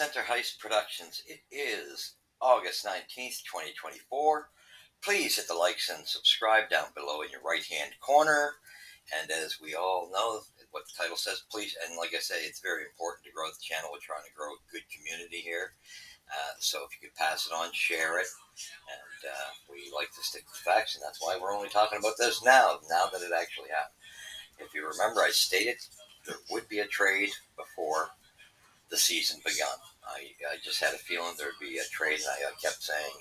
Center Heist Productions. It is August 19th, 2024. Please hit the likes and subscribe down below in your right-hand corner. And as we all know, what the title says, please, and like I say, it's very important to grow the channel. We're trying to grow a good community here. So if you could pass it on, share it. And we like to stick to facts, and that's why we're only talking about this now that it actually happened. If you remember, I stated there would be a trade before the season begun. I just had a feeling there'd be a trade, and I kept saying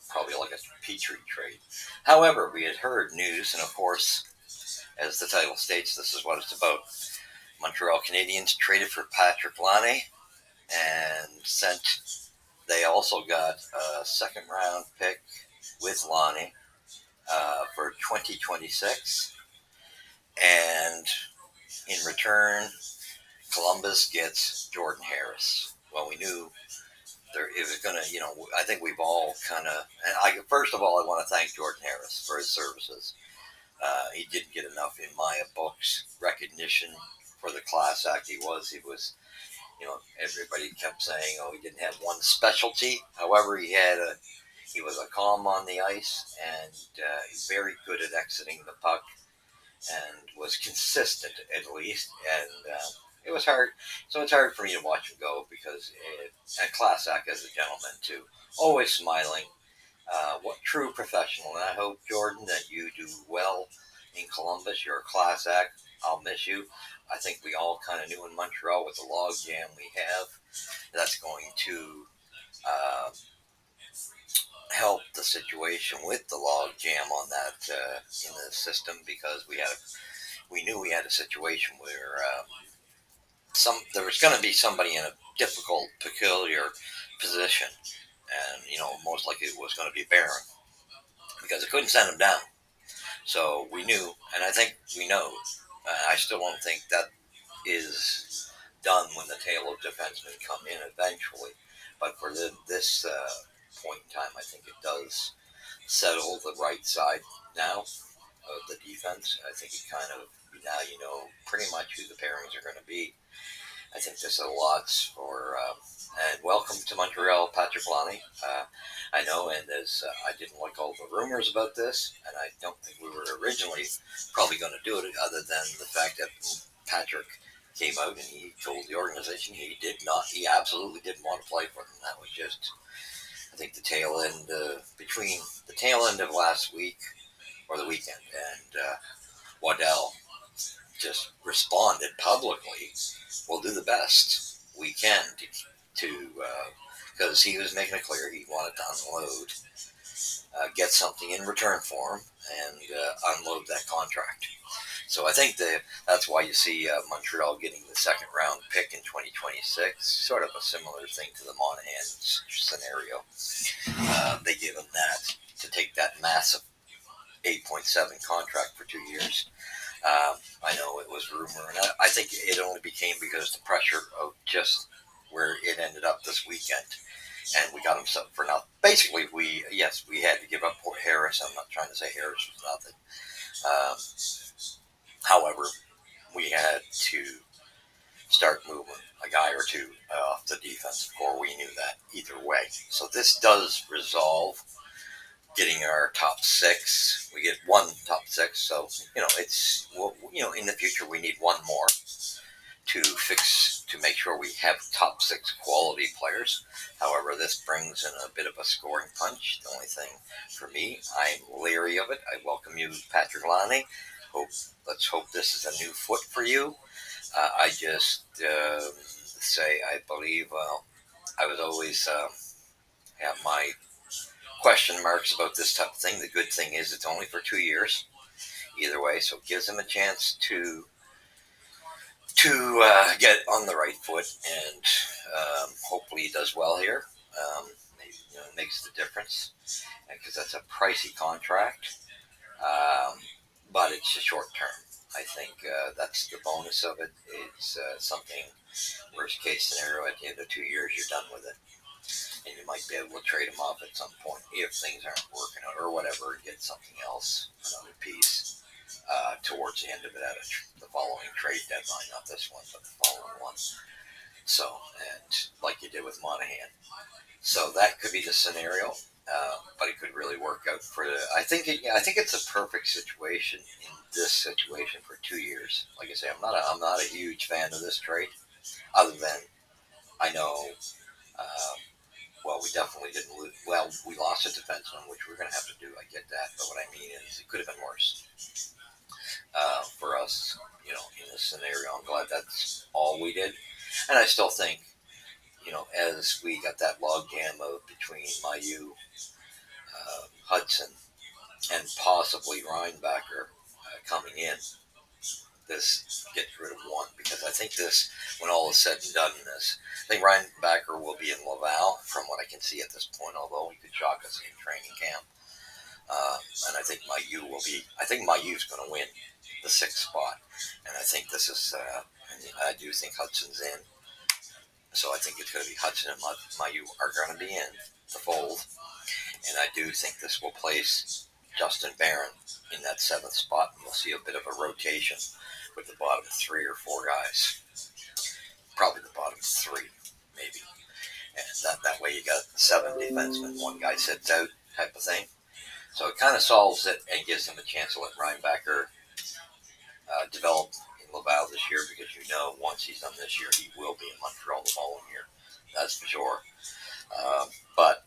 probably like a Petrie trade. However, we had heard news, and of course, as the title states, this is what it's about. Montreal Canadiens traded for Patrick Laine and they also got a second round pick with Laine for 2026. And in return, Columbus gets Jordan Harris. Well, we knew it was going to, I think we've all kind of, and first of all, I want to thank Jordan Harris for his services. He didn't get enough, in my books, recognition for the class act he was. He was, everybody kept saying, oh, he didn't have one specialty. However, he was a calm on the ice and very good at exiting the puck and was consistent at least. And it was hard. So it's hard for me to watch him go because and class act as a gentleman too, always smiling. What true professional. And I hope, Jordan, that you do well in Columbus. You're a class act. I'll miss you. I think we all kind of knew in Montreal with the log jam we have, that's going to help the situation with the log jam on that in the system, because we knew we had a situation where there was going to be somebody in a difficult, peculiar position, and most likely it was going to be Barron because it couldn't send him down. So we knew, and I think we know. I still don't think that is done when the tail of defensemen come in eventually. But for this point in time, I think it does settle the right side now of the defense. I think it kind of, now pretty much who the pairings are going to be. I think this is lots for, and welcome to Montreal, Patrick Laine. I know, and as I didn't like all the rumors about this, and I don't think we were originally probably going to do it, other than the fact that Patrick came out and he told the organization he absolutely didn't want to play for them. That was just, I think, the tail end, between the tail end of last week or the weekend, and Waddell just responded publicly, we'll do the best we can to because he was making it clear he wanted to unload, get something in return for him, and unload that contract. So I think that's why you see Montreal getting the second round pick in 2026, sort of a similar thing to the Monahan scenario. They give him that to take that massive 8.7 contract for 2 years. I know it was rumor, and I think it only became because the pressure of just where it ended up this weekend, and we got him for nothing. Basically, we had to give up Harris. I'm not trying to say Harris was nothing. However, we had to start moving a guy or two off the defensive core. We knew that either way. So this does resolve getting our top six. We get one top six, so it's in the future we need one more to make sure we have top six quality players. However, this brings in a bit of a scoring punch. The only thing for me, I'm leery of it. I welcome you, Patrick Laine. Let's hope this is a new foot for you. I just say I believe. I was always have my question marks about this type of thing. The good thing is it's only for 2 years, either way, so it gives him a chance to get on the right foot, and hopefully he does well here. It makes the difference, because that's a pricey contract, but it's a short term. I think that's the bonus of it. It's something, worst case scenario, at the end of 2 years, you're done with it. And you might be able to trade him off at some point if things aren't working out or whatever, and get something else, another piece, towards the end of it at the following trade deadline. Not this one, but the following one. So, and like you did with Monahan. So that could be the scenario, but it could really work out for the. I think it's a perfect situation in this situation for 2 years. Like I say, I'm not a huge fan of this trade, other than I know. Uh, well, we definitely didn't lose. Well, we lost a defenseman, which we're going to have to do. I get that, but what I mean is, it could have been worse for us. In this scenario, I'm glad that's all we did, and I still think, as we got that log jam of between Mayu, Hudson, and possibly Reinbacher coming in, this gets rid of one, because I think this, when all is said and done in this, I think Reinbacher will be in Laval from what I can see at this point, although he could shock us in training camp. And I think Mayu will be. I think Mayu's going to win the sixth spot, and I think this is. I do think Hudson's in, so I think it's going to be Hudson and Mayu are going to be in the fold, and I do think this will place Justin Barron in that seventh spot, and we'll see a bit of a rotation with the bottom three or four guys. Probably the bottom three, maybe. And that way you got seven defensemen, one guy sits out type of thing. So it kind of solves it and gives them a chance to let Reinbacher develop in Laval this year, because once he's done this year, he will be in Montreal the following year. That's for sure. But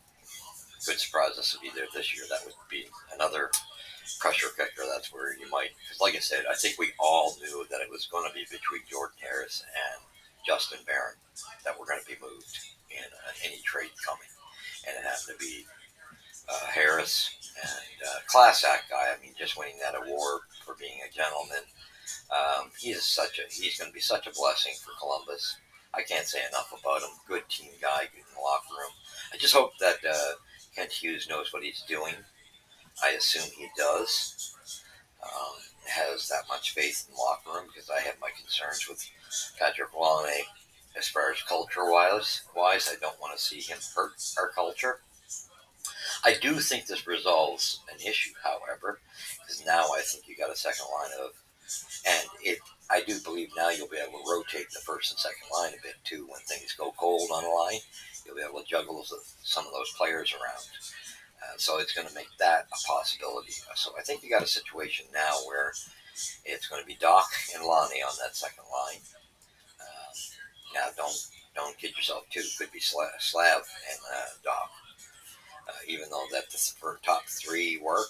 good surprise this would be there this year. That would be another pressure cooker. That's where you might, because like I said, I think we all knew that it was going to be between Jordan Harris and Justin Barron that were going to be moved in any trade coming. And it happened to be Harris, and class act guy. I mean, just winning that award for being a gentleman. He's going to be such a blessing for Columbus. I can't say enough about him. Good team guy, good in the locker room. I just hope that Kent Hughes knows what he's doing. I assume he does. Has that much faith in the locker room, because I have my concerns with Patrick Laine as far as culture-wise. I don't want to see him hurt our culture. I do think this resolves an issue, however, because now I think you got a second line of, and I do believe now you'll be able to rotate the first and second line a bit too when things go cold on a line. You'll be able to juggle some of those players around. So it's going to make that a possibility. So I think you got a situation now where it's going to be Doc and Lonnie on that second line. Now don't kid yourself too. It could be Slav and Doc. Even though that for top three work,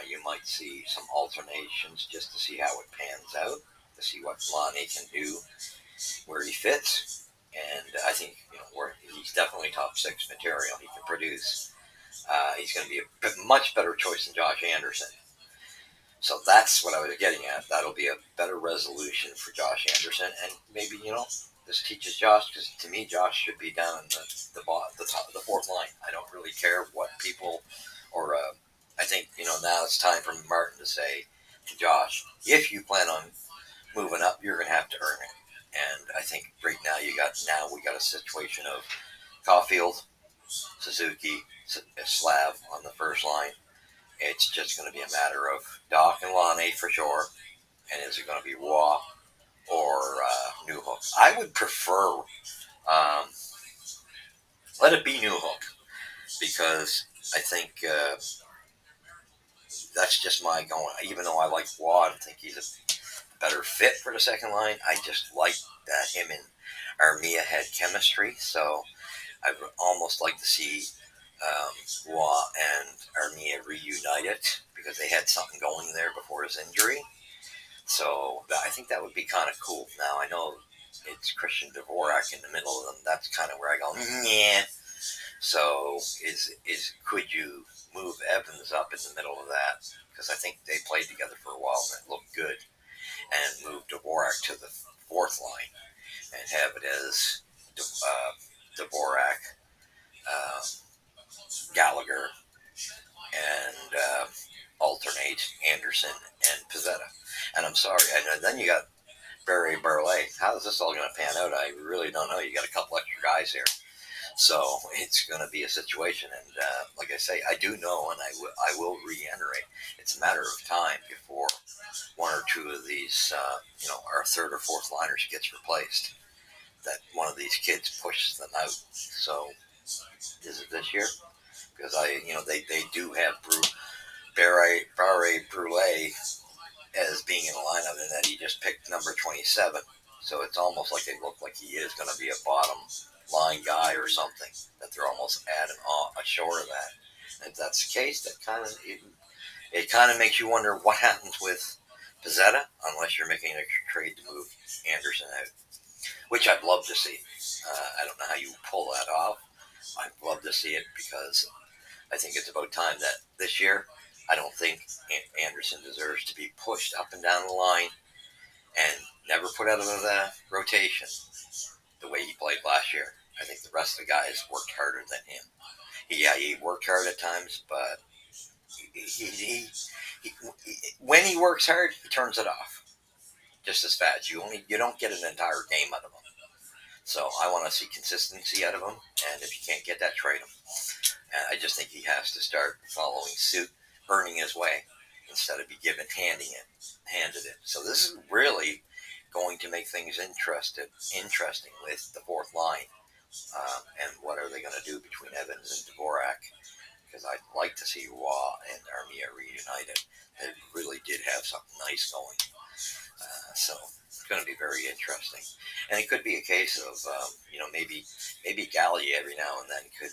you might see some alternations just to see how it pans out, to see what Lonnie can do, where he fits. And I think where he's definitely top six material. He can produce. He's going to be a much better choice than Josh Anderson. So that's what I was getting at. That'll be a better resolution for Josh Anderson, and maybe this teaches Josh, because to me Josh should be down in the top of the fourth line. I don't really care what people, or I think now it's time for Martin to say to Josh, if you plan on moving up, you're going to have to earn it. And I think right now we got a situation of Caulfield, Suzuki, Slav on the first line. It's just going to be a matter of Doc and Lonnie for sure. And is it going to be Waugh or Newhook? I would prefer let it be Newhook, because I think that's just my going. Even though I like Waugh, I think he's a better fit for the second line. I just like that him and Armia had chemistry. So I would almost like to see Waugh and Armia reunited, because they had something going there before his injury. So I think that would be kind of cool. Now I know it's Christian Dvorak in the middle of them. That's kind of where I go, yeah. So could you move Evans up in the middle of that? Because I think they played together for a while and it looked good. And move Dvorak to the fourth line and have it as Dvorak, Gallagher, and alternate Anderson and Pizzetta. And I'm sorry, and then you got Barry Burley. How is this all going to pan out? I really don't know. You got a couple extra guys here. So it's going to be a situation. And like I say, I do know, and I will reiterate, it's a matter of time before one or two of these, our third or fourth liners gets replaced. that one of these kids pushes them out. So is it this year? Because they do have Barre Brule as being in the lineup, and that he just picked number 27. So it's almost like they look like he is going to be a bottom line guy or something. That they're almost adding ashore of that. And if that's the case, that it kind of makes you wonder what happens with Pizzetta unless you're making a trade to move Anderson out, which I'd love to see. I don't know how you pull that off. I'd love to see it because I think it's about time that this year, I don't think Anderson deserves to be pushed up and down the line and never put out of the rotation the way he played last year. I think the rest of the guys worked harder than him. He worked hard at times, but he when he works hard, he turns it off just as fast. You don't get an entire game out of him. So I want to see consistency out of him, and if you can't get that, trade him. And I just think he has to start following suit, earning his way, instead of be handed it. So this is really going to make things interesting with the fourth line. And what are they going to do between Evans and Dvorak? Because I'd like to see Waugh and Armia reunited. They really did have something nice going. So it's going to be very interesting. And it could be a case of, maybe Galley every now and then could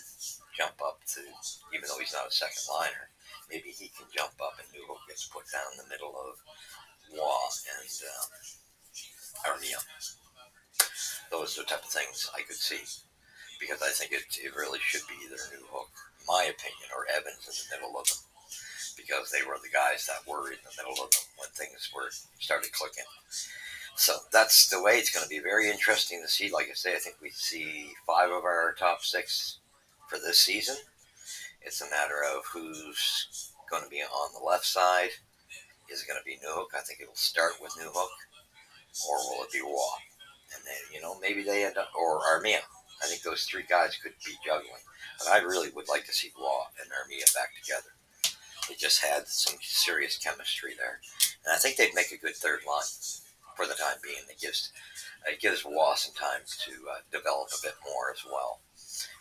jump up to, even though he's not a second liner, maybe he can jump up and Newhook gets put down in the middle of Waugh and Armia. Those are the type of things I could see. Because I think it really should be either Newhook, in my opinion, or Evans in the middle of them. Because they were the guys that were in the middle of them when things started clicking. So that's the way it's going to be very interesting to see. Like I say, I think we see 5 of our top 6 for this season. It's a matter of who's going to be on the left side. Is it going to be Newhook? I think it'll start with Newhook. Or will it be Waugh? And then, maybe they end up, or Armia. I think those 3 guys could be juggling. But I really would like to see Waugh and Armia back together. They just had some serious chemistry there. And I think they'd make a good third line for the time being. It gives Waugh some time to develop a bit more as well.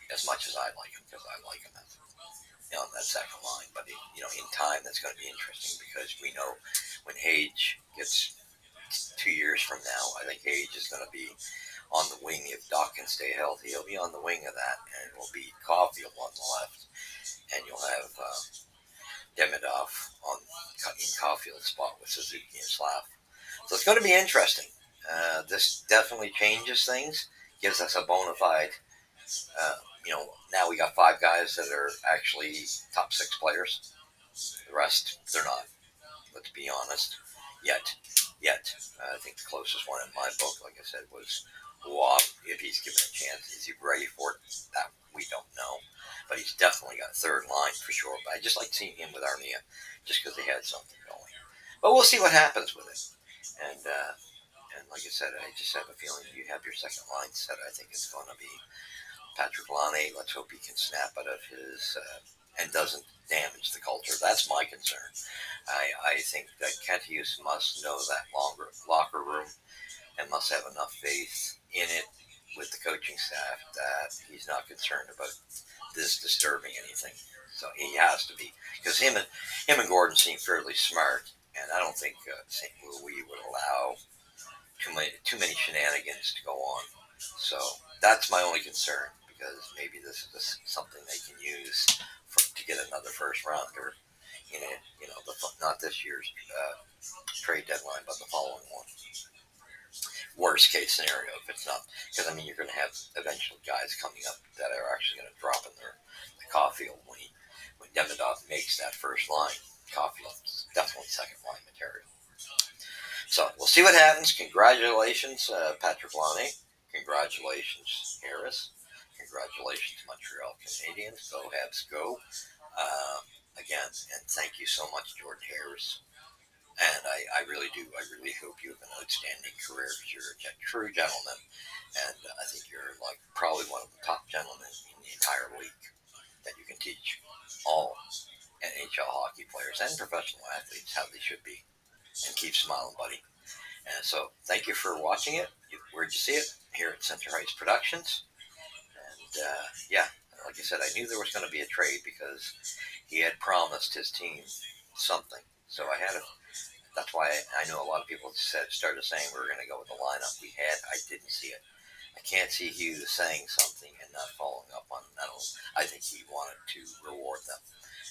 As much as I like him, because I like him on that second line. But, in time, that's going to be interesting because we know when Hage gets 2 years from now, I think Hage is going to be on the wing. If Doc can stay healthy, he'll be on the wing of that, and it will be Caulfield on the left, and you'll have Demidov in Caulfield's spot with Suzuki and Slav. So it's going to be interesting. This definitely changes things, gives us a bona fide. Now we got 5 guys that are actually top 6 players. The rest, they're not. Let's be honest. Yet. I think the closest one in my book, like I said, was Waugh. If he's given a chance, is he ready for it? That we don't know. But he's definitely got a third line for sure. But I just like seeing him with Armia, just because they had something going. But we'll see what happens with it. And like I said, I just have a feeling you have your second line set. I think it's going to be Patrick Laine. Let's hope he can snap out of his and doesn't damage the culture. That's my concern. I think that Kent Hughes must know that locker room and must have enough faith in it with the coaching staff that he's not concerned about this disturbing anything. So he has to be, because him and Gordon seem fairly smart, and I don't think St. Louis would allow too many shenanigans to go on. So that's my only concern, because maybe this is something they can use to get another first rounder in it. Not this year's trade deadline, but the following one. Worst case scenario, if it's not, because you're going to have eventual guys coming up that are actually going to drop in the Caulfield when Demidov makes that first line. Caulfield's definitely second line material. So we'll see what happens. Congratulations, Patrick Laine. Congratulations, Harris. Congratulations, Montreal Canadiens. Go Habs, go. Again, and thank you so much, Jordan Harris. And I really do. I really hope you have an outstanding career. You're a true gentleman. And I think you're probably one of the top gentlemen in the entire league that you can teach all NHL hockey players and professional athletes how they should be. And keep smiling, buddy. And so thank you for watching it. Where'd you see it? here at Center Heights Productions. And yeah, like I said, I knew there was going to be a trade because he had promised his team something. So I had a. That's why I know a lot of people started saying we were going to go with the lineup we had. I didn't see it. I can't see Hughes saying something and not following up on it. I think he wanted to reward them,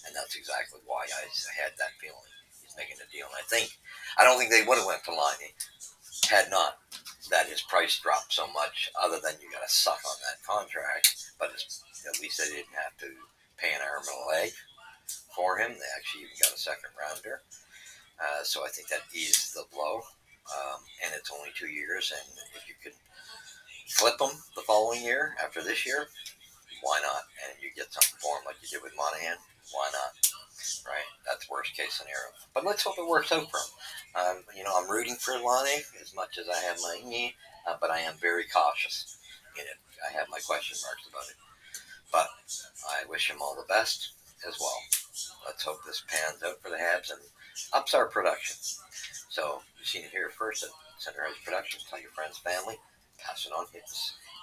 and that's exactly why I had that feeling. He's making a deal, and I don't think they would have went to Laine had not that his price dropped so much. Other than you got to suck on that contract, but at least they didn't have to pay an arm and a leg for him. They actually even got a second rounder, so I think that eased the blow. And it's only 2 years, and if you could flip them the following year after this year, why not? And you get something for him like you did with Monahan, why not? Right? That's worst case scenario. But let's hope it works out for him. I'm rooting for Laine as much as I have my knee, but I am very cautious in it. I have my question marks about it. But I wish him all the best as well. Let's hope this pans out for the Habs and ups our production. So you've seen it here first at Center Heights Productions. Tell your friends, family, pass it on.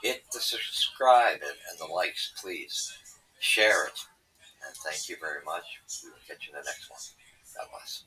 Hit the subscribe and the likes, please. Share it. And thank you very much. We will catch you in the next one. God bless.